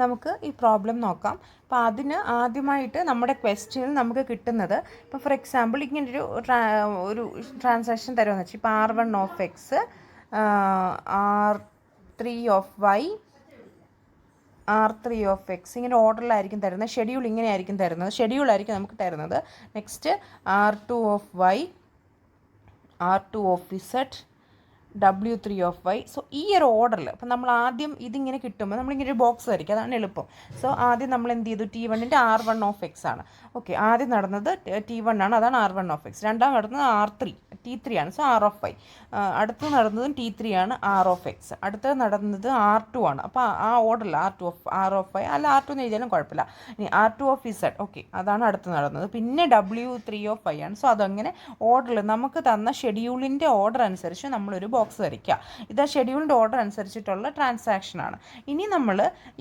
നമുക്ക് ഈ പ്രോബ്ലം നോക്കാം. അപ്പോൾ അതിന് ആദ്യമായിട്ട് നമ്മുടെ ക്വസ്റ്റ്യനിൽ നമുക്ക് കിട്ടുന്നത്, ഇപ്പോൾ ഫോർ എക്സാമ്പിൾ ഇങ്ങനൊരു ഒരു ട്രാൻസാക്ഷൻ തരുമെന്ന് വെച്ചാൽ ഇപ്പോൾ R1 of X, R3 of Y, R3 of X, ഇങ്ങനെ ഓർഡറിലായിരിക്കും തരുന്നത്. ഷെഡ്യൂൾ ഇങ്ങനെയായിരിക്കും തരുന്നത്, ഷെഡ്യൂളായിരിക്കും നമുക്ക് തരുന്നത്. Next R2 of Y, R2 of Z, W3 of Y. So ഈ ഒരു ഓർഡറിൽ അപ്പം നമ്മൾ ആദ്യം ഇതിങ്ങനെ കിട്ടുമ്പോൾ നമ്മളിങ്ങനെ ഒരു ബോക്സ് വരയ്ക്കും, അതാണ് എളുപ്പം. സോ ആദ്യം നമ്മൾ എന്ത് ചെയ്തു, T1ൻ്റെ R1 ഓഫ് എക്സ് ആണ്. ഓക്കെ, ആദ്യം നടന്നത് T1 ആണ്, അതാണ് R1 ഓഫ് എക്സ്. രണ്ടാം നടന്നത് T3 ആണ്, സോ R ഓഫ് വൈ. അടുത്ത് നടന്നതും T3 ആണ്, R ഓഫ് എക്സ്. അടുത്തത് നടന്നത് R2 ആണ്. അപ്പോൾ ആ ഓർഡറിൽ R ഓഫ് വൈ അല്ല, R2 എന്ന് എഴുതിയാലും കുഴപ്പമില്ല. ഇനി R2 ഓഫ് ഇസഡ്, ഓക്കെ, അതാണ് അടുത്ത് നടന്നത്. പിന്നെ W3 ഓഫ് വൈ ആണ്. സോ അതങ്ങനെ ഓർഡറിൽ നമുക്ക് തന്ന ഷെഡ്യൂളിൻ്റെ ഓർഡർ അനുസരിച്ച് നമ്മളൊരു ബോക്സ് വരയ്ക്കുക. ഇത് ഷെഡ്യൂളിൻ്റെ ഓർഡർ അനുസരിച്ചിട്ടുള്ള ട്രാൻസാക്ഷനാണ്. ഇനി നമ്മൾ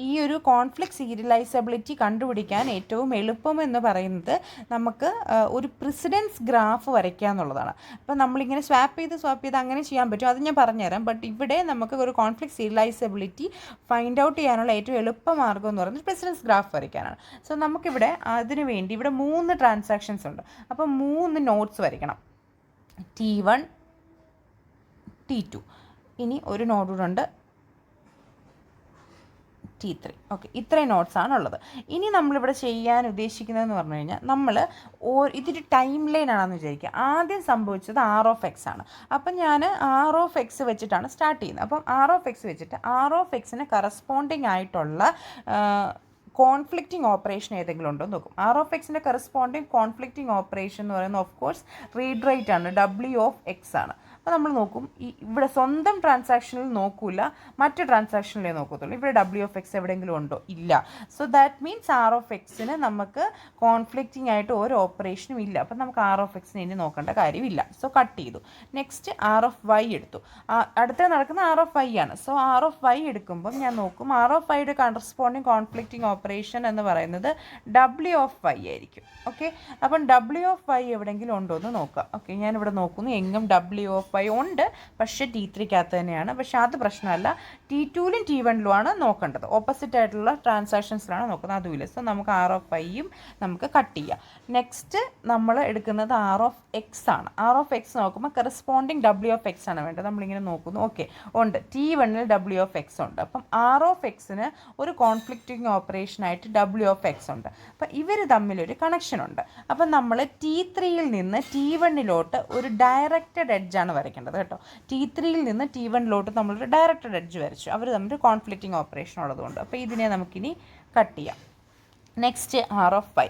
ഈ ഒരു കോൺഫ്ലിക്റ്റ് സീരിയലൈസബിലിറ്റി കണ്ടുപിടിക്കാൻ ഏറ്റവും എളുപ്പമെന്ന് പറയുന്നത് നമുക്ക് ഒരു പ്രിസിഡൻസ് ഗ്രാഫ് വരയ്ക്കുക എന്നുള്ളതാണ്. അപ്പോൾ നമ്മളിങ്ങനെ സ്വാപ്പ് ചെയ്ത് അങ്ങനെ ചെയ്യാൻ പറ്റും, അത് ഞാൻ പറഞ്ഞുതരാം. ബട്ട് ഇവിടെ നമുക്ക് ഒരു കോൺഫ്ലിക്റ്റ് സീരിയലൈസബിലിറ്റി ഫൈൻഡ് ഔട്ട് ചെയ്യാനുള്ള ഏറ്റവും എളുപ്പമാർഗ്ഗം എന്ന് പറയുന്നത് പ്രിസിഡൻസ് ഗ്രാഫ് വരയ്ക്കാനാണ്. സോ നമുക്കിവിടെ അതിന് വേണ്ടി ഇവിടെ 3 ട്രാൻസാക്ഷൻസ് ഉണ്ട്. അപ്പോൾ 3 നോട്ട്സ് വരയ്ക്കണം, T1, T2. ഇനി ഒരു നോഡ് കൂടെ ഉണ്ട്, T3. ഓക്കെ, ഇത്രയും നോട്ട്സാണ് ഉള്ളത്. ഇനി നമ്മളിവിടെ ചെയ്യാൻ ഉദ്ദേശിക്കുന്നതെന്ന് പറഞ്ഞു കഴിഞ്ഞാൽ, നമ്മൾ ഇതൊരു ടൈം ലൈൻ ആണെന്ന് വിചാരിക്കുക. ആദ്യം സംഭവിച്ചത് R ഓഫ് എക്സ് ആണ്. അപ്പം ഞാൻ R ഓഫ് എക്സ് വെച്ചിട്ടാണ് സ്റ്റാർട്ട് ചെയ്യുന്നത്. അപ്പം R ഓഫ് എക്സ് വെച്ചിട്ട് R ഓഫ് എക്സിന് കറസ്പോണ്ടിങ് ആയിട്ടുള്ള കോൺഫ്ലിക്റ്റിംഗ് ഓപ്പറേഷൻ ഏതെങ്കിലും ഉണ്ടോ എന്ന് നോക്കും. R ഓഫ് എക്സിൻ്റെ കറസ്പോണ്ടിങ് കോൺഫ്ലിക്റ്റിംഗ് ഓപ്പറേഷൻ എന്ന് പറയുന്നത് ഓഫ് കോഴ്സ് റീഡ് റൈറ്റ് ആണ്, W ഓഫ് എക്സ് ആണ്. അപ്പോൾ നമ്മൾ നോക്കും, ഇവിടെ സ്വന്തം ട്രാൻസാക്ഷനിൽ നോക്കൂല, മറ്റ് ട്രാൻസാക്ഷനിലേ നോക്കത്തുള്ളൂ. ഇവിടെ W ഓഫ് എക്സ് എവിടെയെങ്കിലും ഉണ്ടോ? ഇല്ല. So that means R of എക്സിന് നമുക്ക് കോൺഫ്ലിക്റ്റിംഗ് ആയിട്ട് ഒരു ഓപ്പറേഷനും ഇല്ല. അപ്പം നമുക്ക് R ഓഫ് എക്സിന് ഇനി നോക്കേണ്ട കാര്യമില്ല. സോ കട്ട് ചെയ്തു. നെക്സ്റ്റ് R ഓഫ് വൈ എടുത്തു. അടുത്ത നടക്കുന്ന R ഓഫ് വൈ ആണ്. സോ R ഓഫ് വൈ എടുക്കുമ്പം ഞാൻ നോക്കും, R ഓഫ് വൈയുടെ കറസ്പോണ്ടിങ് കോൺഫ്ലിക്റ്റിംഗ് ഓപ്പറേഷൻ എന്ന് പറയുന്നത് W ഓഫ് വൈ ആയിരിക്കും. ഓക്കെ, അപ്പം W ഓഫ് വൈ എവിടെയെങ്കിലും ഉണ്ടോ എന്ന് നോക്കാം. ഓക്കെ, ഞാനിവിടെ നോക്കുന്നു, എങ്ങും W ഓഫ് വൈ ഉണ്ട്, പക്ഷേ T3-കകത്ത് തന്നെയാണ്. പക്ഷേ അത് പ്രശ്നമല്ല, T2-ലും T1-ലും ആണ് നോക്കേണ്ടത്. ഓപ്പോസിറ്റ് ആയിട്ടുള്ള ട്രാൻസാക്ഷൻസിലാണ് നോക്കുന്നത്, അതുമില്ല. സോ നമുക്ക് R ഓഫ് വൈയും നമുക്ക് കട്ട് ചെയ്യാം. നെക്സ്റ്റ് നമ്മൾ എടുക്കുന്നത് R ഓഫ് എക്സ് ആണ്. R ഓഫ് എക്സ് നോക്കുമ്പോൾ കറസ്പോണ്ടിങ് W ഓഫ് എക്സ് ആണ് വേണ്ടത്. നമ്മളിങ്ങനെ നോക്കുന്നു, ഓക്കെ ഉണ്ട്, T1-ൽ W ഓഫ് എക്സ് ഉണ്ട്. അപ്പം R ഓഫ് എക്സിന് ഒരു കോൺഫ്ലിക്റ്റിംഗ് ഓപ്പറേഷനായിട്ട് W ഓഫ് എക്സ് ഉണ്ട്. അപ്പം ഇവർ തമ്മിലൊരു കണക്ഷൻ ഉണ്ട്. അപ്പം നമ്മൾ T3-യിൽ നിന്ന് T1-ലോട്ട് ഒരു ഡയറക്റ്റഡ് എഡ്ജാണ് വരയ്ക്കേണ്ടത് കേട്ടോ. T3-യിൽ നിന്ന് T1-ലോട്ട് നമ്മളൊരു ഡയറക്റ്റഡ് എഡ്ജ് വരച്ചു. അവർ തമ്മിൽ കോൺഫ്ലിക്റ്റിംഗ് ഓപ്പറേഷൻ ഉള്ളതുകൊണ്ട്. അപ്പോൾ ഇതിനെ നമുക്കിനി കട്ട് ചെയ്യാം. നെക്സ്റ്റ് R ഓഫ് വൈ,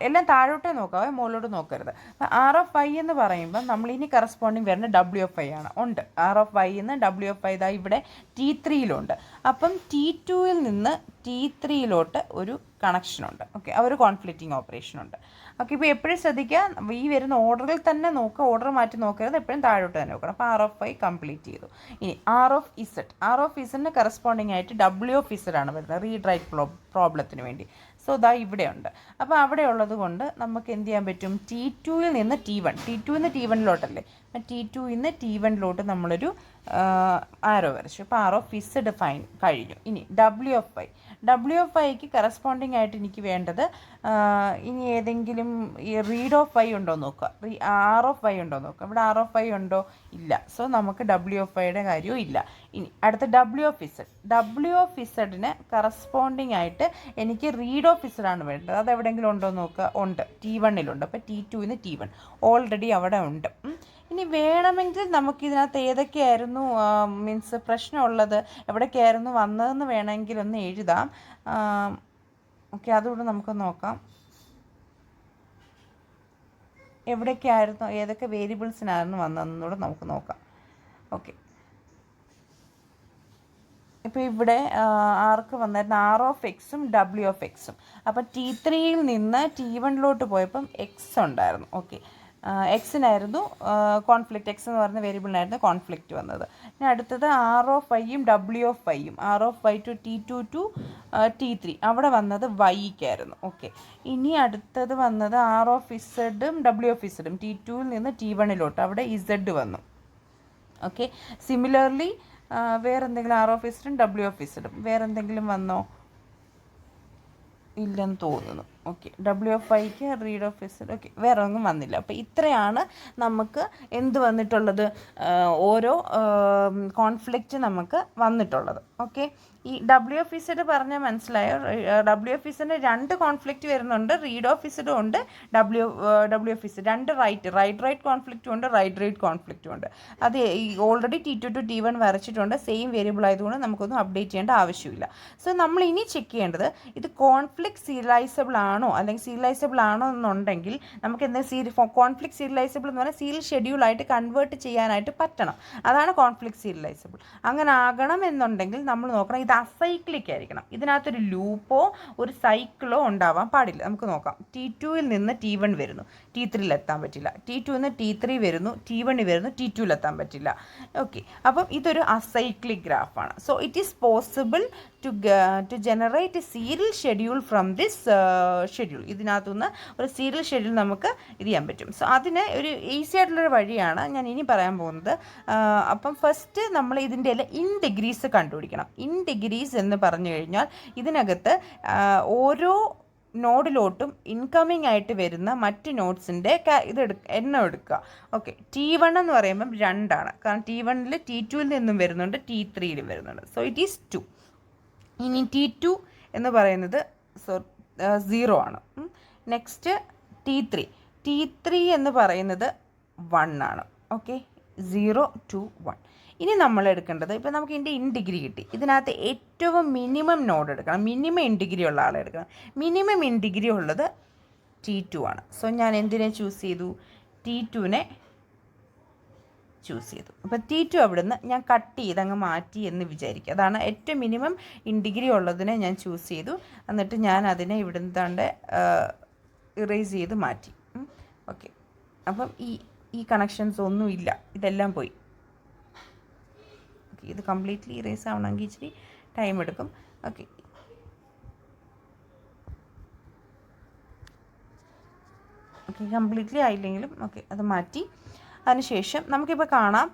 എല്ലാം താഴോട്ടേ നോക്കാവേ, മുകളിലോട്ട് നോക്കരുത്. അപ്പം R ഓഫ് വൈ എന്ന് പറയുമ്പോൾ നമ്മളിനി കറസ്പോണ്ടിങ് വരുന്ന W ഓഫ് വൈ ആണ്. ഉണ്ട്, R ഓഫ് വൈ എന്ന് W ഓഫ് വൈ ഇതാ ഇവിടെ T3-യിലുണ്ട്. അപ്പം T2-ൽ നിന്ന് T3-യിലോട്ട് ഒരു കണക്ഷനുണ്ട്. ഓക്കെ, ആ ഒരു കോൺഫ്ലിക്റ്റിംഗ് ഓപ്പറേഷനുണ്ട്. ഓക്കെ, ഇപ്പോൾ എപ്പോഴും ശ്രദ്ധിക്കുക, ഈ വരുന്ന ഓർഡറിൽ തന്നെ നോക്കുക, ഓർഡർ മാറ്റി നോക്കരുത്, എപ്പോഴും താഴോട്ട് തന്നെ നോക്കണം. അപ്പോൾ R ഓഫ് വൈ കംപ്ലീറ്റ് ചെയ്തു. ഇനി R of Z, R of ഇസഡിന് കറസ്പോണ്ടിങ് ആയിട്ട് W ഓഫ് ഇസഡ് ആണ് വരുന്നത് റീഡ് റൈറ്റ് പ്രോബ്ലത്തിന് വേണ്ടി. സോ ഇതാ ഇവിടെയുണ്ട്. അപ്പോൾ അവിടെ ഉള്ളത് കൊണ്ട് നമുക്ക് എന്ത് ചെയ്യാൻ പറ്റും, T2-ൽ നിന്ന് T1, T2-ൽ നിന്ന് T1-ലോട്ടല്ലേ, അപ്പം T2-ൽ നിന്ന് T1-ലോട്ട് നമ്മളൊരു ആരോ വരച്ചു. അപ്പോൾ R ഓഫ് ഇസഡ് ഫൈൻ കഴിഞ്ഞു. ഇനി W of Y, W of വൈക്ക് കറസ്പോണ്ടിങ് ആയിട്ട് എനിക്ക് വേണ്ടത് ഇനി ഏതെങ്കിലും ഈ റീഡ് ഓഫ് വൈ ഉണ്ടോ നോക്കുക, R ഓഫ് വൈ ഉണ്ടോ നോക്കുക. ഇവിടെ R ഓഫ് വൈ ഉണ്ടോ? ഇല്ല. സോ നമുക്ക് W ഓഫ് വൈയുടെ കാര്യവും ഇല്ല. ഇനി അടുത്ത W of Z, W of ഇസഡിന് കറസ്പോണ്ടിങ് ആയിട്ട് എനിക്ക് റീഡ് ഓഫ് ഇസഡാണ് വേണ്ടത്. അത് എവിടെയെങ്കിലും ഉണ്ടോ നോക്കുക. ഉണ്ട്, T1-ലുണ്ട്. അപ്പോൾ T2-ൽ നിന്ന് T1 ഓൾറെഡി അവിടെ ഉണ്ട്. ഇനി വേണമെങ്കിൽ നമുക്കിതിനകത്ത് ഏതൊക്കെയായിരുന്നു മീൻസ് പ്രശ്നമുള്ളത്, എവിടേക്കായിരുന്നു വന്നതെന്ന് വേണമെങ്കിൽ ഒന്ന് എഴുതാം. ഓക്കെ, അതുകൊണ്ട് നമുക്ക് നോക്കാം എവിടേക്കായിരുന്നു, ഏതൊക്കെ വേരിയബിൾസിനായിരുന്നു വന്നതെന്നൂടെ നമുക്ക് നോക്കാം. ഓക്കെ, ഇപ്പോൾ ഇവിടെ ആർക്ക് വന്നായിരുന്നു, R ഓഫ് എക്സും W ഓഫ് എക്സും. അപ്പം T3-യിൽ നിന്ന് T1-ലോട്ട് പോയപ്പം എക്സ് ഉണ്ടായിരുന്നു. ഓക്കെ, എക്സിനായിരുന്നു കോൺഫ്ലിക്റ്റ്, എക്സ് എന്ന് പറയുന്ന വേരിയബിളിനായിരുന്നു കോൺഫ്ലിക്റ്റ് വന്നത്. ഇനി അടുത്തത് R ഓഫ് വൈയും W ഓഫ് വൈയും, R of Y to T2 to T3, അവിടെ വന്നത് വൈക്കായിരുന്നു. ഓക്കെ, ഇനി അടുത്തത് വന്നത് R ഓഫ് ഇസഡും W ഓഫ് ഇസഡും, T2-ൽ നിന്ന് T1-ലോട്ട്, അവിടെ ഇസഡ് വന്നു. ഓക്കെ, സിമിലർലി വേറെന്തെങ്കിലും R ഓഫ് ഇസഡും W ഓഫ് ഇസഡും വേറെന്തെങ്കിലും വന്നോ? ഇല്ലെന്ന് തോന്നുന്നു. ഓക്കെ, WFIക്ക് റീഡ് ഓഫ് ഇസഡ്. ഓക്കെ, വേറെ ഒന്നും വന്നില്ല. അപ്പോൾ ഇത്രയാണ് നമുക്ക് എന്ത് വന്നിട്ടുള്ളത്, ഓരോ കോൺഫ്ലിക്റ്റ് നമുക്ക് വന്നിട്ടുള്ളത്. ഓക്കെ, ഈ WF പറഞ്ഞാൽ മനസ്സിലായോ? WF രണ്ട് കോൺഫ്ലിക്റ്റ് വരുന്നുണ്ട്. റീഡ് ഓഫ് ഇസഡും ഉണ്ട്, WF രണ്ട് റൈറ്റ് കോൺഫ്ലിക്റ്റും ഉണ്ട്, റൈറ്റ് കോൺഫ്ലിക്റ്റും ഉണ്ട്. അത് ഓൾറെഡി T2 to T1 വരച്ചിട്ടുണ്ട്. സെയിം വേരിയബിൾ ആയതുകൊണ്ട് നമുക്കൊന്നും അപ്ഡേറ്റ് ചെയ്യേണ്ട ആവശ്യമില്ല. സോ നമ്മൾ ഇനി ചെക്ക് ചെയ്യേണ്ടത് ഇത് കോൺഫ്ലിക്റ്റ് സീരിയലൈസബിൾ ആണോ അല്ലെങ്കിൽ സീരിയലൈസബിൾ ആണോ എന്നുണ്ടെങ്കിൽ നമുക്ക് എന്താ കോൺഫ്ലിക്റ്റ് സീരിയലൈസബിൾ എന്ന് പറഞ്ഞാൽ സീരിയൽ ഷെഡ്യൂളായിട്ട് കൺവേർട്ട് ചെയ്യാനായിട്ട് പറ്റണം. അതാണ് കോൺഫ്ലിക്റ്റ് സീരിയലൈസബിൾ. അങ്ങനെ ആകണം എന്നുണ്ടെങ്കിൽ നമ്മൾ നോക്കണം ഇത് അസൈക്ലിക് ആയിരിക്കണം. ഇതിനകത്തൊരു ലൂപ്പോ ഒരു സൈക്കിളോ ഉണ്ടാവാൻ പാടില്ല. നമുക്ക് നോക്കാം. T2 നിന്ന് T1 വരുന്നു, T3 എത്താൻ പറ്റില്ല. T2 നിന്ന് T3 വരുന്നു, T1 വരുന്നു, T2 എത്താൻ പറ്റില്ല. ഓക്കെ, അപ്പം ഇതൊരു അസൈക്ലിക് ഗ്രാഫാണ്. So it is possible to generate a serial schedule from this schedule. ഇതിനകത്തുനിന്ന് ഒരു സീരിയൽ ഷെഡ്യൂൾ നമുക്ക് ഇത് ചെയ്യാൻ പറ്റും. സോ അതിന് ഒരു ഈസി ആയിട്ടുള്ളൊരു വഴിയാണ് ഞാൻ ഇനി പറയാൻ പോകുന്നത്. അപ്പം ഫസ്റ്റ് നമ്മൾ ഇതിൻ്റെ എല്ലാം ഇൻ ഡിഗ്രീസ് കണ്ടുപിടിക്കണം. ഇൻ ഡിഗ്രീസ് എന്ന് പറഞ്ഞു കഴിഞ്ഞാൽ ഇതിനകത്ത് ഓരോ നോഡിലോട്ടും ഇൻകമ്മിങ് ആയിട്ട് വരുന്ന മറ്റ് നോട്ട്സിൻ്റെ എണ്ണം എടുക്കുക. ഓക്കെ, T1 എന്ന് പറയുമ്പം 2 ആണ്. കാരണം T1 T2 നിന്നും വരുന്നുണ്ട്, T3 വരുന്നുണ്ട്. So it is 2. ഇനി T2 എന്ന് പറയുന്നത് 0 ആണ്. നെക്സ്റ്റ് T3 എന്ന് പറയുന്നത് 1 ആണ്. Okay, 0 to 1. ഇനി നമ്മൾ എടുക്കേണ്ടത്, ഇപ്പോൾ നമുക്ക് ഇതിൻ്റെ ഇൻ ഡിഗ്രി കിട്ടി. ഇതിനകത്ത് ഏറ്റവും മിനിമം നോഡ് എടുക്കണം, മിനിമം ഇൻ ഡിഗ്രി ഉള്ള ആളെ എടുക്കണം. മിനിമം ഇൻ ഡിഗ്രി ഉള്ളത് T2 ആണ്. സോ ഞാൻ എന്തിനെ ചൂസ് ചെയ്തു? T2 ചൂസ് ചെയ്തു. അപ്പോൾ T2 അവിടുന്ന് ഞാൻ കട്ട് ചെയ്ത് അങ്ങ് മാറ്റി എന്ന് വിചാരിക്കുക. അതാണ് ഏറ്റവും മിനിമം ഇൻ ഡിഗ്രി ഉള്ളതിനെ ഞാൻ ചൂസ് ചെയ്തു. എന്നിട്ട് ഞാൻ അതിനെ ഇവിടുന്ന് താണ്ട് ഇറേസ് ചെയ്ത് മാറ്റി. ഓക്കെ, അപ്പം ഈ കണക്ഷൻസ് ഒന്നുമില്ല, ഇതെല്ലാം പോയി. ഓക്കെ, ഇത് കംപ്ലീറ്റ്ലി ഇറേസ് ആവണമെങ്കിൽ ഇച്ചിരി ടൈം എടുക്കും. ഓക്കെ, കംപ്ലീറ്റ്ലി ആയില്ലെങ്കിലും ഓക്കെ, അത് മാറ്റി. അതിനുശേഷം നമുക്കിപ്പോൾ കാണാം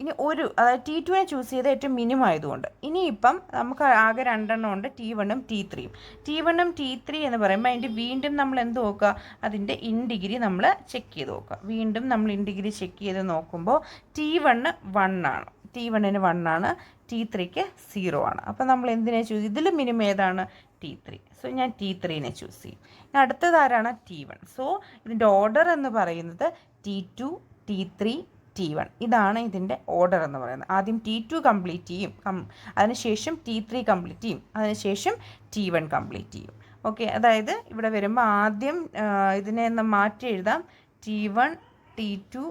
ഇനി അതായത് T2 ചൂസ് ചെയ്ത് ഏറ്റവും മിനിമം ആയതുകൊണ്ട് ഇനിയിപ്പം നമുക്ക് ആകെ 2 എണ്ണം ഉണ്ട്, T1 T3. T1 T3 എന്ന് പറയുമ്പോൾ അതിൻ്റെ വീണ്ടും നമ്മൾ എന്ത് നോക്കുക, അതിൻ്റെ ഇൻ ഡിഗ്രി നമ്മൾ ചെക്ക് ചെയ്ത് നോക്കുക. വീണ്ടും നമ്മൾ ഇൻ ഡിഗ്രി ചെക്ക് ചെയ്ത് നോക്കുമ്പോൾ T1 1 ആണ്, T1 1 ആണ്, T3 0 ആണ്. അപ്പോൾ നമ്മൾ എന്തിനെ ചൂസ് ചെയ്യും? ഇതിൽ മിനിമം ഏതാണ്? T3. സോ ഞാൻ T3 ചൂസ് ചെയ്യും. അടുത്തതാരാണ്? T1. സോ ഇതിൻ്റെ ഓർഡർ എന്ന് പറയുന്നത് T2 T3 T1. ഇതാണ് ഇതിൻ്റെ ഓർഡർ എന്ന് പറയുന്നത്. ആദ്യം T2 കംപ്ലീറ്റ് ചെയ്യും, അതിനുശേഷം T3 കംപ്ലീറ്റ് ചെയ്യും, അതിനുശേഷം T1 കംപ്ലീറ്റ് ചെയ്യും. ഓക്കെ, അതായത് ഇവിടെ വരുമ്പോൾ ആദ്യം ഇതിനെ ഒന്ന് മാറ്റി എഴുതാം. T1 T2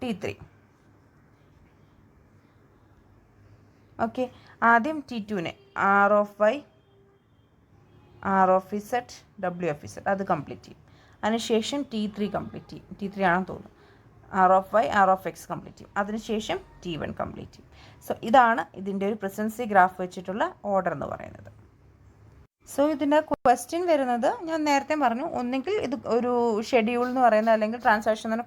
T3. ഓക്കെ, ആദ്യം T2 R of Y R of Z W of Z അത് കംപ്ലീറ്റ് ചെയ്യും. അതിനുശേഷം T3 കംപ്ലീറ്റ് ചെയ്യും. T3 ആണെന്ന് തോന്നുന്നു. R of Y R of X complete ചെയ്യും. അതിനുശേഷം T1 കംപ്ലീറ്റ് ചെയ്യും. സോ ഇതാണ് ഇതിൻ്റെ ഒരു പ്രസൻസി ഗ്രാഫ് വെച്ചിട്ടുള്ള ഓർഡർ എന്ന് പറയുന്നത്. സോ ഇതിൻ്റെ ക്വസ്റ്റ്യൻ വരുന്നത് ഞാൻ നേരത്തെ പറഞ്ഞു, ഒന്നെങ്കിൽ ഇത് ഒരു ഷെഡ്യൂൾ എന്ന് പറയുന്നത് അല്ലെങ്കിൽ ട്രാൻസാക്ഷൻ എന്ന്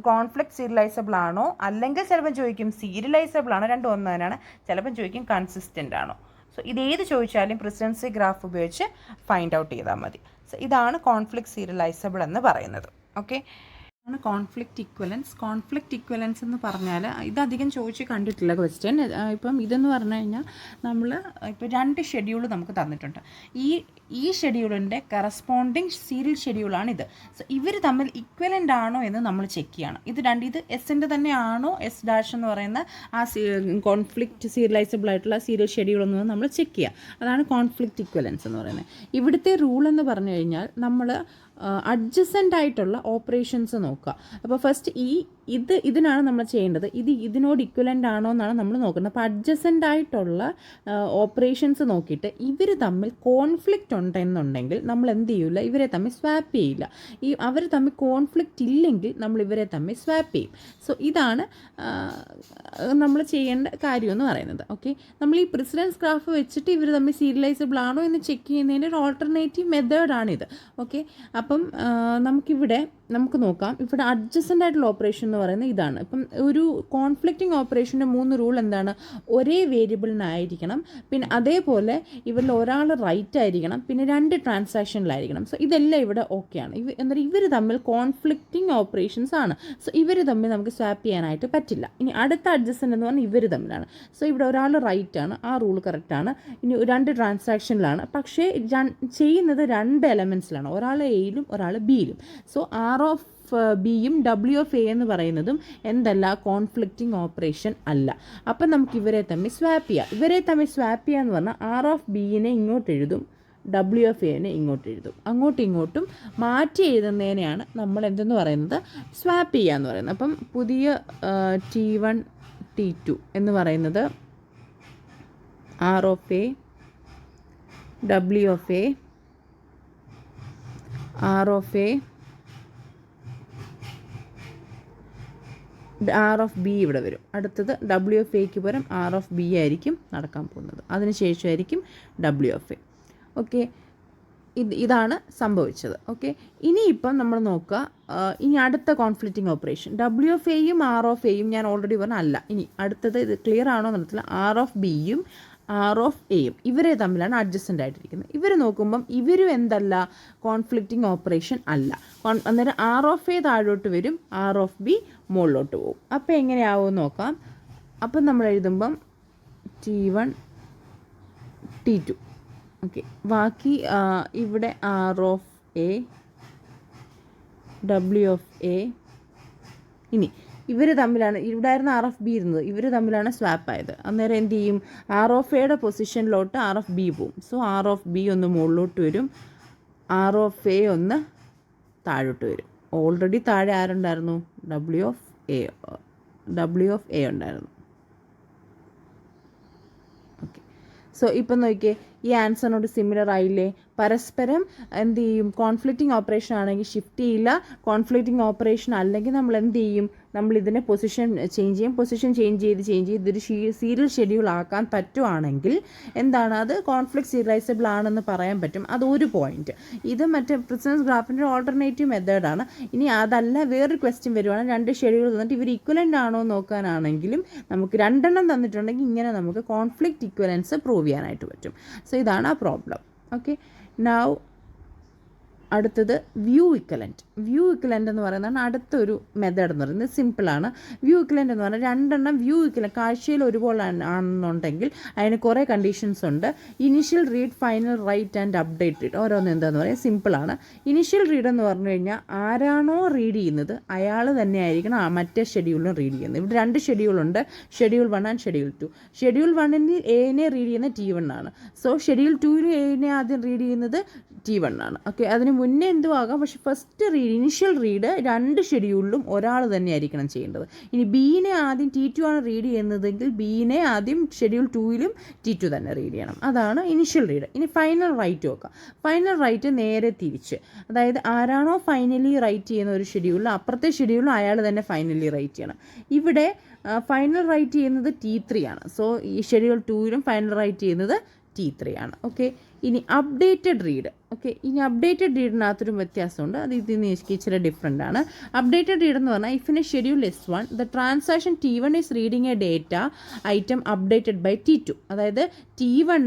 കോൺഫ്ലിക്റ്റ് സീരിയലൈസബിൾ ആണോ, അല്ലെങ്കിൽ ചിലപ്പം ചോദിക്കും സീരിയലൈസബിൾ ആണോ, രണ്ടും ഒന്ന് തന്നെയാണ്. ചിലപ്പം ചോദിക്കും കൺസിസ്റ്റൻ്റ് ആണോ. സോ ഇതേത് ചോദിച്ചാലും പ്രസിഡൻസി ഗ്രാഫ് ഉപയോഗിച്ച് ഫൈൻഡ് ഔട്ട് ചെയ്താൽ മതി. സോ ഇതാണ് കോൺഫ്ലിക്റ്റ് സീരിയലൈസബിൾ എന്ന് പറയുന്നത്. ഓക്കെ, ആണ് കോൺഫ്ലിക്റ്റ് ഇക്വലൻസ് എന്ന് പറഞ്ഞാൽ ഇതധികം ചോദിച്ച് കണ്ടിട്ടില്ല ക്വസ്റ്റ്യൻ. ഇപ്പം ഇതെന്ന് പറഞ്ഞു കഴിഞ്ഞാൽ നമ്മൾ ഇപ്പോൾ 2 ഷെഡ്യൂൾ നമുക്ക് തന്നിട്ടുണ്ട്. ഈ ഷെഡ്യൂളിൻ്റെ കറസ്പോണ്ടിങ് സീരിയൽ ഷെഡ്യൂളാണിത്. സോ ഇവർ തമ്മിൽ ഇക്വലൻ്റ് ആണോ എന്ന് നമ്മൾ ചെക്ക് ചെയ്യണം. ഇത് എസിൻ്റെ തന്നെ ആണോ, S' എന്ന് പറയുന്ന ആ കോൺഫ്ലിക്റ്റ് സീരിയലൈസബിൾ ആയിട്ടുള്ള സീരിയൽ ഷെഡ്യൂൾ എന്ന് നമ്മൾ ചെക്ക് ചെയ്യുക. അതാണ് കോൺഫ്ലിക്റ്റ് ഇക്വലൻസ് എന്ന് പറയുന്നത്. ഇവിടുത്തെ റൂൾ എന്ന് പറഞ്ഞു കഴിഞ്ഞാൽ നമ്മൾ അഡ്ജസൻ്റ് ആയിട്ടുള്ള ഓപ്പറേഷൻസ് നോക്കുക. അപ്പോൾ ഫസ്റ്റ് ഇതിനാണ് നമ്മൾ ചെയ്യേണ്ടത്. ഇതിനോട് ഇക്വലൻ്റ് ആണോ എന്നാണ് നമ്മൾ നോക്കുന്നത്. അപ്പോൾ അഡ്ജസൻ്റ് ആയിട്ടുള്ള ഓപ്പറേഷൻസ് നോക്കിയിട്ട് ഇവർ തമ്മിൽ കോൺഫ്ലിക്റ്റ് ഉണ്ടെന്നുണ്ടെങ്കിൽ നമ്മൾ എന്ത് ചെയ്യില്ല, ഇവരെ തമ്മിൽ സ്വാപ്പ് ചെയ്യില്ല. അവർ തമ്മിൽ കോൺഫ്ലിക്റ്റ് ഇല്ലെങ്കിൽ നമ്മൾ ഇവരെ തമ്മിൽ സ്വാപ്പ് ചെയ്യും. സോ ഇതാണ് നമ്മൾ ചെയ്യേണ്ട കാര്യമെന്ന് പറയുന്നത്. ഓക്കെ, നമ്മൾ ഈ പ്രിസിഡൻസ് ഗ്രാഫ് വെച്ചിട്ട് ഇവർ തമ്മിൽ സീരിയലൈസബിൾ ആണോ എന്ന് ചെക്ക് ചെയ്യുന്നതിൻ്റെ ഒരു ഓൾട്ടർനേറ്റീവ് മെത്തേഡാണിത്. ഓക്കെ, അപ്പം നമുക്കിവിടെ നമുക്ക് നോക്കാം. ഇവിടെ അഡ്ജസൻ്റ് ആയിട്ടുള്ള ഓപ്പറേഷൻ എന്ന് പറയുന്നത് ഇതാണ്. ഇപ്പം ഒരു കോൺഫ്ലിക്റ്റിംഗ് ഓപ്പറേഷൻ്റെ 3 റൂൾ എന്താണ്? ഒരേ വേരിയബിളിനായിരിക്കണം, പിന്നെ അതേപോലെ ഇവരിൽ ഒരാൾ റൈറ്റ് ആയിരിക്കണം, പിന്നെ 2 ട്രാൻസാക്ഷനിലായിരിക്കണം. സോ ഇതെല്ലാം ഇവിടെ ഓക്കെയാണ്. എന്താ ഇവർ തമ്മിൽ കോൺഫ്ലിക്റ്റിംഗ് ഓപ്പറേഷൻസ് ആണ്. സോ ഇവർ തമ്മിൽ നമുക്ക് സ്വാപ്പ് ചെയ്യാനായിട്ട് പറ്റില്ല. ഇനി അടുത്ത അഡ്ജസൻ്റ് എന്ന് പറഞ്ഞാൽ ഇവർ തമ്മിലാണ്. സോ ഇവിടെ ഒരാൾ റൈറ്റ് ആണ്, ആ റൂൾ കറക്റ്റാണ്. ഇനി 2 ട്രാൻസാക്ഷനിലാണ്, പക്ഷേ ചെയ്യുന്നത് 2 എലമെൻറ്റ്സിലാണ്, ഒരാൾ എയിലും ഒരാൾ ബിയിലും. സോ ആർ ഓഫ് ബിയും ഡബ്ല്യു ഓഫ് എ എന്ന് പറയുന്നതും എന്തല്ല? കോൺഫ്ലിക്റ്റിംഗ് ഓപ്പറേഷൻ അല്ല. അപ്പം നമുക്ക് ഇവരെ തമ്മിൽ സ്വാപ്പ് ചെയ്യാം. ഇവരെ തമ്മിൽ സ്വാപ്പ് ചെയ്യുക എന്ന് പറഞ്ഞാൽ ആർ ഓഫ് ബിയിനെ ഇങ്ങോട്ട് എഴുതും, ഡബ്ല്യു ഓഫ് എനെ ഇങ്ങോട്ട് എഴുതും. അങ്ങോട്ടും ഇങ്ങോട്ടും മാറ്റി എഴുതുന്നതിനെയാണ് നമ്മൾ എന്തെന്ന് പറയുന്നത്? സ്വാപ്പ് ചെയ്യുക എന്ന് പറയുന്നത്. അപ്പം പുതിയ T1 T2 എന്ന് പറയുന്നത് R of A W of A R of A R of B ഇവിടെ വരും. അടുത്തത് ഡബ്ല്യു ഓഫ് എക്ക് പകരം ആർ ഓഫ് ബി ആയിരിക്കും നടക്കാൻ പോകുന്നത്. അതിനുശേഷമായിരിക്കും ഡബ്ല്യു ഓഫ് എ. ഓക്കെ, ഇതാണ് സംഭവിച്ചത്. ഓക്കെ, ഇനിയിപ്പം നമ്മൾ നോക്കുക, ഇനി അടുത്ത കോൺഫ്ലിക്റ്റിംഗ് ഓപ്പറേഷൻ ഡബ്ല്യു ഓഫ് എയും ആർ ഓഫ് എയും ഞാൻ ഓൾറെഡി പറഞ്ഞ അല്ല. ഇനി അടുത്തത് ഇത് ക്ലിയർ ആണോ എന്നറിയത്തില്ല. ആർ ഓഫ് ബിയും ആർ ഓഫ് എയും ഇവരെ തമ്മിലാണ് അഡ്ജസ്റ്റൻ്റ് ആയിട്ടിരിക്കുന്നത്. ഇവർ നോക്കുമ്പം ഇവരും എന്തല്ല? കോൺഫ്ലിക്റ്റിംഗ് ഓപ്പറേഷൻ അല്ല. അന്നേരം ആർ ഓഫ് എ താഴോട്ട് വരും, ആർ ഓഫ് ബി മുകളിലോട്ട് പോകും. അപ്പോൾ എങ്ങനെയാവും നോക്കാം. അപ്പം നമ്മൾ എഴുതുമ്പം T1 T2. ഓക്കെ, ബാക്കി ഇവിടെ R of A W of A. ഇനി ഇവർ തമ്മിലാണ്, ഇവിടെ ആയിരുന്നു ആർ ഓഫ് ബി ഇരുന്നത്, ഇവർ തമ്മിലാണ് സ്വാപ്പ് ആയത്. അന്നേരം എന്ത് ചെയ്യും? ആർ ഓഫ് എയുടെ പൊസിഷനിലോട്ട് ആർ ഓഫ് ബി പോവും. സോ ആർ ഓഫ് ബി ഒന്ന് മുകളിലോട്ട് വരും, ആർ ഓഫ് എ ഒന്ന് താഴോട്ട് വരും. ഓൾറെഡി താഴെ ആരുണ്ടായിരുന്നു? ഡബ്ല്യു ഓഫ് എ ഉണ്ടായിരുന്നു. ഓക്കെ, സോ ഇപ്പം നോക്കിയേ, ഈ ആൻസറിനോട് സിമിലർ ആയില്ലേ? പരസ്പരം എന്ത് ചെയ്യും? കോൺഫ്ലിക്റ്റിംഗ് ഓപ്പറേഷൻ ആണെങ്കിൽ ഷിഫ്റ്റ് ചെയ്യില്ല, കോൺഫ്ലിക്റ്റിംഗ് ഓപ്പറേഷൻ അല്ലെങ്കിൽ നമ്മൾ എന്ത് ചെയ്യും? നമ്മൾ ഇതിനെ പൊസിഷൻ ചേഞ്ച് ചെയ്യും. പൊസിഷൻ ചേഞ്ച് ചെയ്ത് ഇതൊരു സീരിയൽ ഷെഡ്യൂൾ ആക്കാൻ പറ്റുവാണെങ്കിൽ എന്താണ്? അത് കോൺഫ്ലിക്റ്റ് സീരിയലൈസബിൾ ആണെന്ന് പറയാൻ പറ്റും. അതൊരു പോയിന്റ്. ഇത് മറ്റേ പ്രിസിഡൻസ് ഗ്രാഫിൻ്റെ ഓൾട്ടർനേറ്റീവ് മെത്തേഡാണ്. ഇനി അതല്ല വേറൊരു ക്വസ്റ്റ്യൻ വരുവാണ്, 2 ഷെഡ്യൂൾ തന്നിട്ട് ഇവർ ഇക്വലൻ്റ് ആണോ നോക്കാനാണെങ്കിലും നമുക്ക് 2 എണ്ണം തന്നിട്ടുണ്ടെങ്കിൽ ഇങ്ങനെ നമുക്ക് കോൺഫ്ലിക്റ്റ് ഇക്വലൻസ് പ്രൂവ് ചെയ്യാനായിട്ട് പറ്റും. സോ ഇതാണ് ആ പ്രോബ്ലം. ഓക്കെ, നൗ അടുത്തത് വ്യൂ ഇക്വലൻ്റ് എന്ന് പറയുന്നതാണ് അടുത്തൊരു മെത്തേഡ് എന്ന് പറയുന്നത്. സിമ്പിളാണ്. വ്യൂ ഇക്വലൻ്റ് എന്ന് പറഞ്ഞാൽ 2 എണ്ണം വ്യൂ ഇക്വലൻ്റ് കാഴ്ചയിൽ ഒരുപോലെ ആണെന്നുണ്ടെങ്കിൽ അതിന് കുറേ കണ്ടീഷൻസ് ഉണ്ട്. Initial read, final write and update read. ഓരോന്ന് എന്താണെന്ന് പറയാം. സിമ്പിളാണ്. ഇനിഷ്യൽ റീഡ് എന്ന് പറഞ്ഞു കഴിഞ്ഞാൽ ആരാണോ റീഡ് ചെയ്യുന്നത് അയാൾ തന്നെ ആയിരിക്കണം മറ്റേ ഷെഡ്യൂളിലും റീഡ് ചെയ്യുന്നത്. ഇവിടെ 2 ഷെഡ്യൂളുണ്ട്, ഷെഡ്യൂൾ 1 ആൻഡ് ഷെഡ്യൂൾ 2. ഷെഡ്യൂൾ 1 എനെ റീഡ് ചെയ്യുന്ന T1 ആണ്. സോ ഷെഡ്യൂൾ 2 എനെ ആദ്യം റീഡ് ചെയ്യുന്നത് T1 ആണ്. ഓക്കെ, അതിന് മുന്നേ എന്തും ആകാം, പക്ഷെ ഫസ്റ്റ് ഇനിഷ്യൽ റീഡ് 2 ഷെഡ്യൂളിലും ഒരാൾ തന്നെ ആയിരിക്കണം ചെയ്യേണ്ടത്. ഇനി ബീനെ ആദ്യം T2 ആണ് റീഡ് ചെയ്യുന്നതെങ്കിൽ ബീനെ ആദ്യം ഷെഡ്യൂൾ 2ലും T2 തന്നെ റീഡ് ചെയ്യണം. അതാണ് ഇനിഷ്യൽ റീഡ്. ഇനി ഫൈനൽ റൈറ്റ് നോക്കാം. ഫൈനൽ റൈറ്റ് നേരെ തിരിച്ച്, അതായത് ആരാണോ ഫൈനലി റൈറ്റ് ചെയ്യുന്ന ഒരു ഷെഡ്യൂളിൽ അപ്പുറത്തെ ഷെഡ്യൂളിലും അയാൾ തന്നെ ഫൈനലി റൈറ്റ് ചെയ്യണം. ഇവിടെ ഫൈനൽ റൈറ്റ് ചെയ്യുന്നത് T3 ആണ്. സോ ഈ ഷെഡ്യൂൾ 2ലും ഫൈനൽ റൈറ്റ് ചെയ്യുന്നത് T3 ആണ്. ഓക്കെ, ഇനി അപ്ഡേറ്റഡ് റീഡ്. ഓക്കെ, ഇനി അപ്ഡേറ്റഡ് റീഡിനകത്തൊരു വ്യത്യാസമുണ്ട്. അത് ഇതിന് ഇച്ചിരി ഡിഫറെൻ്റ് ആണ്. അപ്ഡേറ്റഡ് റീഡ് എന്ന് പറഞ്ഞാൽ if in a schedule S1 the transaction T1 is reading a data item updated by T2. അതായത് T1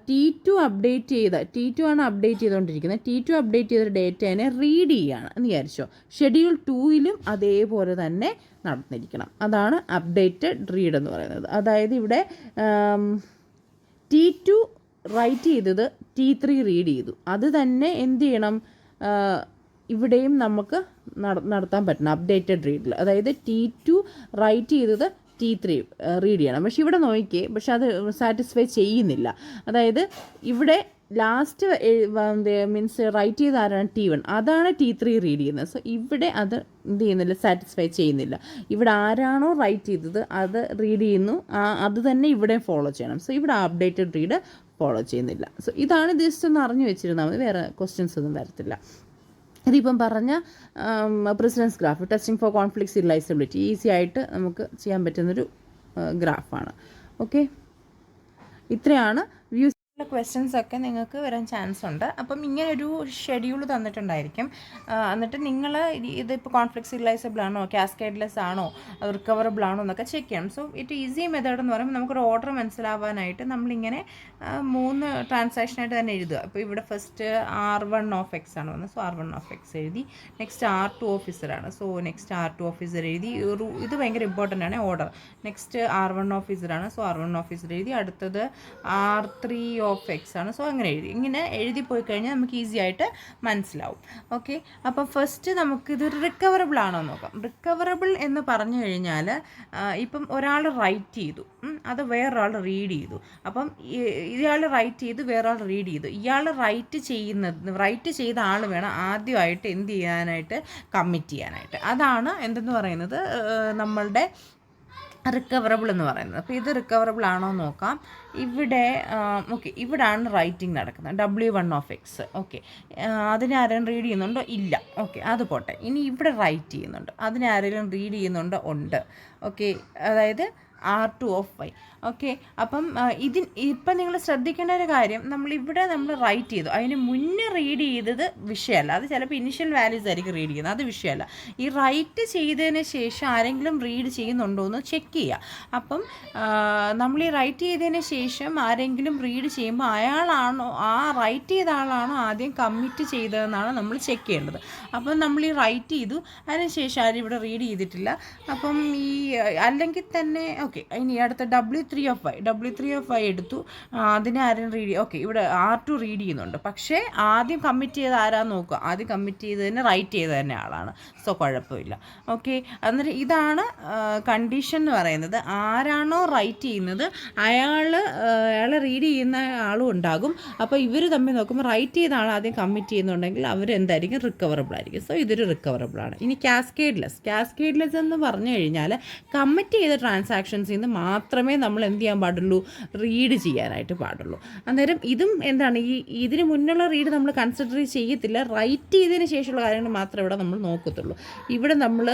T2 T2 ആണ് അപ്ഡേറ്റ് ചെയ്തുകൊണ്ടിരിക്കുന്നത്. T2 അപ്ഡേറ്റ് ചെയ്ത ഡേറ്റേനെ റീഡ് ചെയ്യുകയാണ് എന്ന് വിചാരിച്ചോ. ഷെഡ്യൂൾ 2ലും അതേപോലെ തന്നെ നടന്നിരിക്കണം. അതാണ് അപ്ഡേറ്റഡ് റീഡ് എന്ന് പറയുന്നത്. അതായത് ഇവിടെ T2 റൈറ്റ് ചെയ്തത് T3 റീഡ് ചെയ്തു. അത് തന്നെ എന്ത് ചെയ്യണം? ഇവിടെയും നമുക്ക് നടത്താൻ പറ്റണം അപ്ഡേറ്റഡ് റീഡിൽ. അതായത് T2 റൈറ്റ് ചെയ്തത് T3 റീഡ് ചെയ്യണം. പക്ഷെ ഇവിടെ നോക്കിയേ, പക്ഷെ അത് സാറ്റിസ്ഫൈ ചെയ്യുന്നില്ല. അതായത് ഇവിടെ ലാസ്റ്റ് മീൻസ് റൈറ്റ് ചെയ്ത ആരാണ്? T1. അതാണ് T3 റീഡ് ചെയ്യുന്നത്. സോ ഇവിടെ അത് എന്ത് ചെയ്യുന്നില്ല? സാറ്റിസ്ഫൈ ചെയ്യുന്നില്ല. ഇവിടെ ആരാണോ റൈറ്റ് ചെയ്തത് അത് റീഡ് ചെയ്യുന്നു, അത് തന്നെ ഇവിടെ ഫോളോ ചെയ്യണം. സോ ഇവിടെ അപ്ഡേറ്റഡ് റീഡ് ഫോളോ ചെയ്യുന്നില്ല. സോ ഇതാണ് ജസ്റ്റ് ഒന്ന് അറിഞ്ഞു വെച്ചിരുന്നാൽ മതി, വേറെ ക്വസ്റ്റ്യൻസ് ഒന്നും വരത്തില്ല. ഇതിപ്പം പറഞ്ഞ precedence graph, testing for conflict serializability, easy ആയിട്ട് നമുക്ക് ചെയ്യാൻ പറ്റുന്നൊരു ഗ്രാഫാണ്. ഓക്കെ, ഇത്രയാണ് വ്യൂ ക്വസ്റ്റ്യൻസ് ഒക്കെ നിങ്ങൾക്ക് വരാൻ ചാൻസ് ഉണ്ട്. അപ്പം ഇങ്ങനൊരു ഷെഡ്യൂൾ തന്നിട്ടുണ്ടായിരിക്കും. എന്നിട്ട് നിങ്ങൾ ഇതിപ്പോൾ കോൺഫ്ലിക്റ്റ് സീരിയലൈസബിൾ ആണോ, കാസ്കേഡ്ലെസ് ആണോ, റിക്കവറബിൾ ആണോ എന്നൊക്കെ ചെക്ക് ചെയ്യണം. സോ ഇറ്റ് ഈസി മെത്തേഡ് എന്ന് പറയുമ്പോൾ നമുക്കൊരു ഓർഡർ മനസ്സിലാവാനായിട്ട് നമ്മളിങ്ങനെ 3 ട്രാൻസാക്ഷനായിട്ട് തന്നെ എഴുതുക. അപ്പോൾ ഇവിടെ ഫസ്റ്റ് R1 ഓഫ് എക്സ് ആണ് വന്നത്. സോ R1 ഓഫ് എക്സ് എഴുതി. നെക്സ്റ്റ് R2 ഓഫീസറാണ്. സോ നെക്സ്റ്റ് R2 ഓഫീസർ എഴുതി. ഇത് ഭയങ്കര ഇമ്പോർട്ടൻ്റ് ആണ് ഓർഡർ. നെക്സ്റ്റ് R1 ഓഫീസറാണ്. സോ R1 ഓഫീസർ എഴുതി. അടുത്തത് R3 ഓഫ് എക്സ് ആണ്. സോ അങ്ങനെ ഇങ്ങനെ എഴുതി പോയി കഴിഞ്ഞാൽ നമുക്ക് ഈസി ആയിട്ട് മനസ്സിലാവും. ഓക്കെ, അപ്പോൾ ഫസ്റ്റ് നമുക്കിത് റിക്കവറബിൾ ആണോ നോക്കാം. റിക്കവറബിൾ എന്ന് പറഞ്ഞു കഴിഞ്ഞാൽ ഇപ്പം ഒരാൾ റൈറ്റ് ചെയ്തു, അത് വേറൊരാൾ റീഡ് ചെയ്തു. അപ്പം ഇയാൾ റൈറ്റ് ചെയ്തു, വേറൊരാൾ റീഡ് ചെയ്തു. ഇയാൾ റൈറ്റ് ചെയ്ത ആൾ വേണം ആദ്യമായിട്ട് എന്ത് ചെയ്യാനായിട്ട്, കമ്മിറ്റ് ചെയ്യാനായിട്ട്. അതാണ് എന്തെന്ന് പറയുന്നത് നമ്മളുടെ റിക്കവറബിൾ എന്ന് പറയുന്നത്. അപ്പോൾ ഇത് റിക്കവറബിൾ ആണോ നോക്കാം. ഇവിടെ ഓക്കെ, ഇവിടാണ് റൈറ്റിംഗ് നടക്കുന്നത്, W1 ഓഫ് എക്സ്. ഓക്കെ, അതിനെ ആരെങ്കിലും റീഡ് ചെയ്യുന്നുണ്ടോ? ഇല്ല. ഓക്കെ, അത് പോട്ടെ. ഇനി ഇവിടെ റൈറ്റ് ചെയ്യുന്നുണ്ട്, അതിനെ ആരെങ്കിലും റീഡ് ചെയ്യുന്നുണ്ടോ? ഉണ്ട്. ഓക്കെ, അതായത് R2 ഓഫ് വൈ. ഓക്കെ, അപ്പം ഇപ്പം നിങ്ങൾ ശ്രദ്ധിക്കേണ്ട ഒരു കാര്യം, നമ്മളിവിടെ നമ്മൾ റൈറ്റ് ചെയ്തു, അതിന് മുന്നേ റീഡ് ചെയ്തത് വിഷയമല്ല. അത് ചിലപ്പോൾ ഇനിഷ്യൽ വാല്യൂസ് ആയിരിക്കും റീഡ് ചെയ്യുന്നത്, അത് വിഷയമല്ല. ഈ റൈറ്റ് ചെയ്തതിന് ശേഷം ആരെങ്കിലും റീഡ് ചെയ്യുന്നുണ്ടോ എന്ന് ചെക്ക് ചെയ്യുക. അപ്പം നമ്മൾ ഈ റൈറ്റ് ചെയ്തതിന് ശേഷം ആരെങ്കിലും റീഡ് ചെയ്യുമ്പോൾ അയാളാണോ, ആ റൈറ്റ് ചെയ്ത ആളാണോ ആദ്യം കമ്മിറ്റ് ചെയ്തതെന്നാണ് നമ്മൾ ചെക്ക് ചെയ്യേണ്ടത്. അപ്പം നമ്മൾ ഈ റൈറ്റ് ചെയ്തു, അതിനുശേഷം ആരും ഇവിടെ റീഡ് ചെയ്തിട്ടില്ല. അപ്പം അല്ലെങ്കിൽ തന്നെ ഓക്കെ, ഇനി അടുത്ത W3 ഓഫ് വൈ എടുത്തു, അതിനെ ആരും റീഡ്. ഓക്കെ, ഇവിടെ R2 റീഡ് ചെയ്യുന്നുണ്ട്, പക്ഷേ ആദ്യം കമ്മിറ്റ് ചെയ്ത് ആരാന്ന് നോക്കുക. ആദ്യം കമ്മിറ്റ് ചെയ്തതിന് റൈറ്റ് ചെയ്ത തന്നെ ആളാണ്. സോ കുഴപ്പമില്ല. ഓക്കെ, എന്നിട്ട് ഇതാണ് കണ്ടീഷൻ എന്ന് പറയുന്നത്. ആരാണോ റൈറ്റ് ചെയ്യുന്നത് അയാളെ റീഡ് ചെയ്യുന്ന ആളും ഉണ്ടാകും. അപ്പോൾ ഇവർ തമ്മിൽ നോക്കുമ്പോൾ റൈറ്റ് ചെയ്ത ആൾ ആദ്യം കമ്മിറ്റ് ചെയ്യുന്നുണ്ടെങ്കിൽ അവരെന്തായിരിക്കും, റിക്കവറബിൾ ആയിരിക്കും. സോ ഇതൊരു റിക്കവറബിളാണ്. ഇനി കാസ്കേഡ്ലെസ് എന്ന് പറഞ്ഞു കഴിഞ്ഞാൽ കമ്മിറ്റ് ചെയ്ത ട്രാൻസാക്ഷൻസിൽ നിന്ന് മാത്രമേ നമ്മൾ എന്ത് ചെയ്യാൻ പാടുള്ളൂ, റീഡ് ചെയ്യാനായിട്ട് പാടുള്ളൂ. അന്നേരം ഇതും എന്താണ്, ഇതിന് മുന്നുള്ള റീഡ് നമ്മൾ കൺസിഡർ ചെയ്യത്തില്ല. റൈറ്റ് ചെയ്തതിന് ശേഷമുള്ള കാര്യങ്ങൾ മാത്രമേ ഇവിടെ നമ്മൾ നോക്കത്തുള്ളൂ. ഇവിടെ നമ്മൾ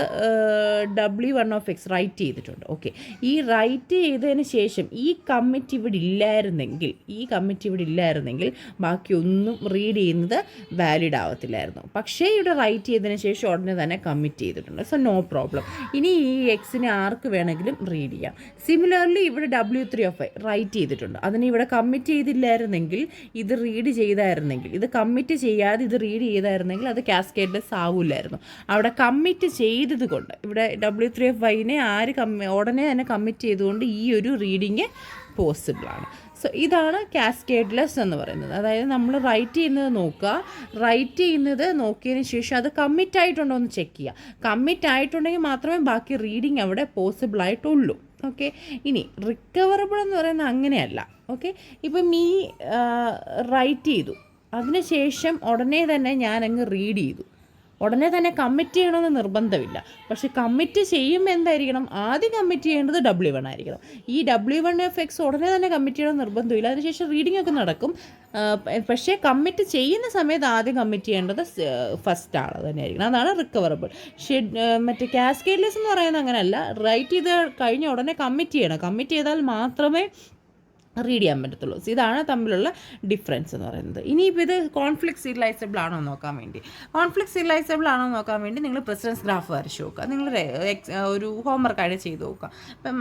W1 ഓഫ് എക്സ് റൈറ്റ് ചെയ്തിട്ടുണ്ട്. ഓക്കെ, ഈ റൈറ്റ് ചെയ്തതിന് ശേഷം ഈ കമ്മിറ്റ് ഇവിടെ ഇല്ലായിരുന്നെങ്കിൽ ബാക്കി ഒന്നും റീഡ് ചെയ്യുന്നത് വാലിഡ് ആവത്തില്ലായിരുന്നു. പക്ഷേ ഇവിടെ റൈറ്റ് ചെയ്തതിന് ശേഷം ഉടനെ തന്നെ കമ്മിറ്റ് ചെയ്തിട്ടുണ്ട്. So no problem. ഇനി ഈ എക്സിനെ ആർക്ക് വേണമെങ്കിലും റീഡ് ചെയ്യാം. സിമിലർലി ഇവിടെ W3 ഓഫ് ഐ റൈറ്റ് ചെയ്തിട്ടുണ്ട്. അതിന് ഇവിടെ കമ്മിറ്റ് ചെയ്തില്ലായിരുന്നെങ്കിൽ, ഇത് റീഡ് ചെയ്തായിരുന്നെങ്കിൽ, ഇത് കമ്മിറ്റ് ചെയ്യാതെ ഇത് റീഡ് ചെയ്തായിരുന്നെങ്കിൽ അത് കാസ്കേഡ്ലെസ് ആവില്ലായിരുന്നു. അവിടെ കമ്മിറ്റ് ചെയ്തത് കൊണ്ട് ഇവിടെ W3 ഓഫ് ഐനെ ഉടനെ തന്നെ കമ്മിറ്റ് ചെയ്തുകൊണ്ട് ഈ ഒരു റീഡിങ് പോസിബിളാണ്. സോ ഇതാണ് കാസ്കേഡ്ലെസ് എന്ന് പറയുന്നത്. അതായത് നമ്മൾ റൈറ്റ് ചെയ്യുന്നത് നോക്കിയതിന് ശേഷം അത് കമ്മിറ്റ് ആയിട്ടുണ്ടോ എന്ന് ചെക്ക് ചെയ്യുക. കമ്മിറ്റ് ആയിട്ടുണ്ടെങ്കിൽ മാത്രമേ ബാക്കി റീഡിങ് അവിടെ പോസിബിൾ ആയിട്ടുള്ളൂ. ഓക്കെ, ഇനി റിക്കവറബിൾ എന്ന് പറയുന്നത് അങ്ങനെയല്ല. ഓക്കെ, ഇപ്പം റൈറ്റ് ചെയ്തു, അതിനുശേഷം ഉടനെ തന്നെ ഞാനങ്ങ് റീഡ് ചെയ്തു. ഉടനെ തന്നെ കമ്മിറ്റ് ചെയ്യണമെന്ന് നിർബന്ധമില്ല. പക്ഷേ കമ്മിറ്റ് ചെയ്യുമ്പോൾ എന്തായിരിക്കണം, ആദ്യം കമ്മിറ്റ് ചെയ്യേണ്ടത് W1 ആയിരിക്കണം. ഈ W1 ഓഫ് എക്സ് ഉടനെ തന്നെ കമ്മിറ്റ് ചെയ്യണമെന്ന് നിർബന്ധമില്ല. അതിനുശേഷം റീഡിംഗ് ഒക്കെ നടക്കും. പക്ഷേ കമ്മിറ്റ് ചെയ്യുന്ന സമയത്ത് ആദ്യം കമ്മിറ്റ് ചെയ്യേണ്ടത് ഫസ്റ്റ് ആൾ തന്നെയായിരിക്കണം. അതാണ് റിക്കവറബിൾ. മറ്റേ കാസ്കേഡ്ലെസ് എന്ന് പറയുന്നത് അങ്ങനെയല്ല. റൈറ്റ് ചെയ്ത് കഴിഞ്ഞ ഉടനെ കമ്മിറ്റ് ചെയ്യണം. കമ്മിറ്റ് ചെയ്താൽ മാത്രമേ റീഡ് ചെയ്യാൻ പറ്റത്തുള്ളൂ. ഇതാണ് തമ്മിലുള്ള ഡിഫറൻസ് എന്ന് പറയുന്നത്. ഇനിയിപ്പോൾ ഇത് കോൺഫ്ലിക്റ്റ് സീരിയലൈസബിൾ ആണോ നോക്കാൻ വേണ്ടി നിങ്ങൾ പ്രസിഡൻസ് ഗ്രാഫ് വരച്ച് നോക്കുക. നിങ്ങൾ ഒരു ഹോംവർക്കായിട്ട് ചെയ്ത് നോക്കുക. ഇപ്പം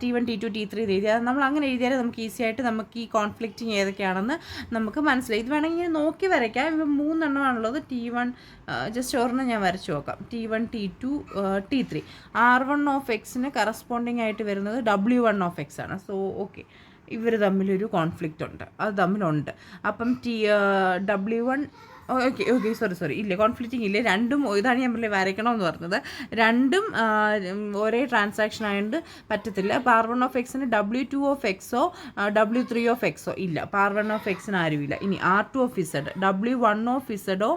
T1 T2 T3 എഴുതിയാൽ നമ്മൾ അങ്ങനെ എഴുതിയാൽ നമുക്ക് ഈസി ആയിട്ട് നമുക്ക് ഈ കോൺഫ്ലിക്റ്റിങ് ഏതൊക്കെയാണെന്ന് നമുക്ക് മനസ്സിലായി. ഇത് വേണമെങ്കിൽ നോക്കി വരയ്ക്കാം. ഇപ്പം 3 എണ്ണമാണുള്ളത്. T1 ജസ്റ്റ് ഒരെണ്ണം ഞാൻ വരച്ച് നോക്കാം. T1 T2 T3. R1 of എക്സിന് കറസ്പോണ്ടിങ് ആയിട്ട് വരുന്നത് W1 ഓഫ് എക്സ് ആണ്. സോ ഓക്കെ, ഇവർ തമ്മിലൊരു കോൺഫ്ലിക്റ്റ് ഉണ്ട്, അത് തമ്മിലുണ്ട്. അപ്പം W1 ഓക്കെ സോറി ഇല്ല, കോൺഫ്ലിക്റ്റിംഗ് ഇല്ല. രണ്ടും ഇതാണ് ഞാൻ വരയ്ക്കണമെന്ന് പറഞ്ഞത്. രണ്ടും ഒരേ ട്രാൻസാക്ഷൻ ആയതുകൊണ്ട് പറ്റത്തില്ല. അപ്പോൾ R1 ഓഫ് എക്സിന് W2 of Exo W3 of എക്സോ ഇല്ല. അപ്പോൾ R1 ഓഫ് എക്സിന് ആരുമില്ല. ഇനി R2 of Z, W1 of ഇസഡോ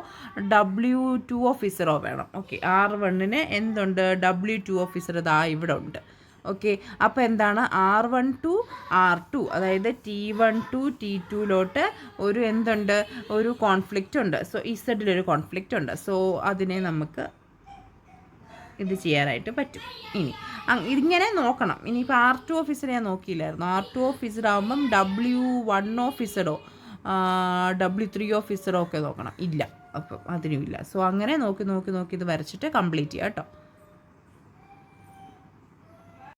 W2 ഓഫ് ഇസഡോ വേണം. ഓക്കെ, R1ന് എന്തുണ്ട്, W2 ഓഫ് ഇസഡ് ഇതാ ഇവിടെ ഉണ്ട്. ഓക്കെ, അപ്പോൾ എന്താണ്, R1 to R2, അതായത് T1 to T2 ഒരു എന്തുണ്ട്, ഒരു കോൺഫ്ലിക്റ്റ് ഉണ്ട്. സോ ഇസഡിലൊരു കോൺഫ്ലിക്റ്റ് ഉണ്ട്. സോ അതിനെ നമുക്ക് ഇത് ചെയ്യാനായിട്ട് പറ്റും. ഇനി ഇതിങ്ങനെ നോക്കണം. ഇനിയിപ്പോൾ R2 ഓഫ് ഇസഡ് ഞാൻ നോക്കിയില്ലായിരുന്നു. R2 ഓഫ് ഇസഡ് ആകുമ്പം W1 ഓഫ് ഇസഡോ W3 ഓഫ് ഇസഡോ ഒക്കെ നോക്കണം. ഇല്ല, അപ്പം അതിനുമില്ല. സോ അങ്ങനെ നോക്കി ഇത് വരച്ചിട്ട് കംപ്ലീറ്റ് ചെയ്യാം കേട്ടോ.